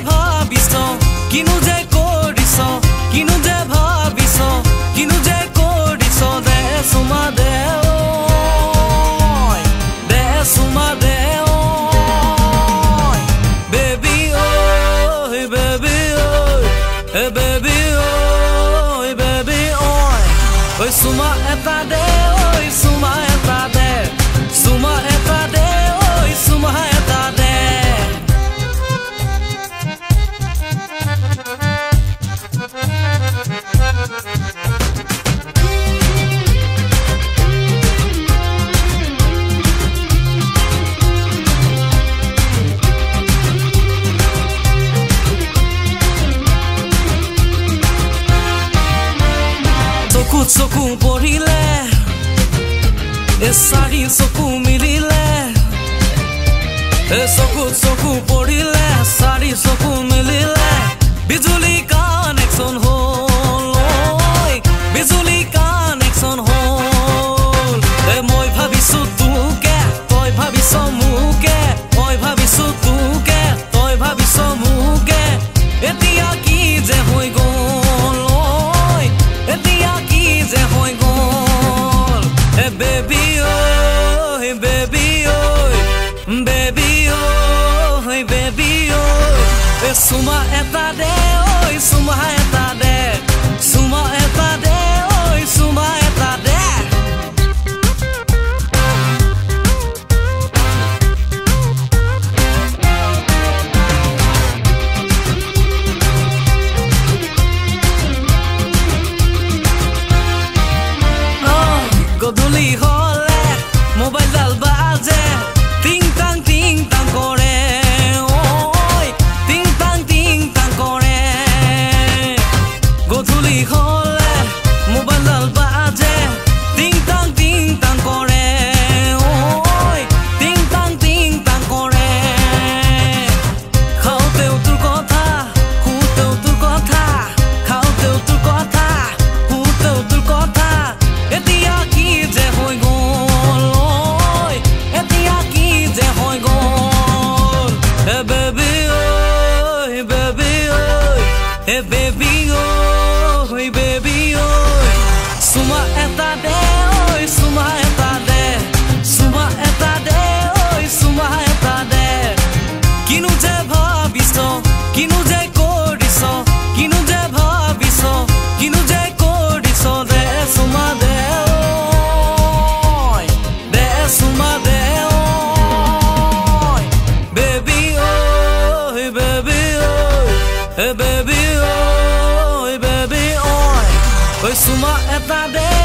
ভাবিছ কিনো যে কৰিছ কিনো যে ভাবিছ কিনো যে কৰিছ দে চুমা দে দে চুমা দে baby oh baby oh hey baby oh hey baby oh oi suma eta de oi suma eta de suma eta de oi suma eta de চকু পঢ়িলে এ চাৰি চকু মিলিলে এ চকু পঢ়িলে চাৰি চকু মিলিলে বিজুলী কানেকশ্যন হ'ল বিজুলী কানেকশ্যন হ'ল এ মই ভাবিছো তোকে তই ভাবিছ মোকে মই ভাবিছো তোকে তই ভাবিছ মোকে এতিয়া কি যে হৈ গ'ল এতিয়া কি যে হৈ গ'ল হে baby oh hey baby oh baby oh hey baby oh এ চুমা এটা দে ঐ চুমা এটা দে চুমা এটা দে ঐ চুমা এটা দে গধূলি হলে মোবাইল ডাল বাজে টিং টাং কৰে ঐ টিং টাং কৰে গধূলি হলে মোবাইল ডাল বাজে টিং টাং কৰে ঐ টিং টাং কৰে খাওঁতেও তোৰ কথা শুওঁতেও তোৰ কথা খাওঁতেও তোৰ কথা শুওঁতেও তোৰ কথা এতিয়া কি যে হৈ গ'ল এতিয়া কি যে হৈ গ'ল হে baby oh hey baby oh hey baby oh hey baby oh চুমা এটা দে ঐ চুমা এটা দে চুমা এটা দে ঐ চুমা এটা দে কিনো যে ভাবিছ কিনো যে কৰিছ কিনো যে ভাবিছ কিনো যে কৰিছ দে চুমা দে suma de baby oh hey baby oh hey baby oh hey baby oh oi suma eta de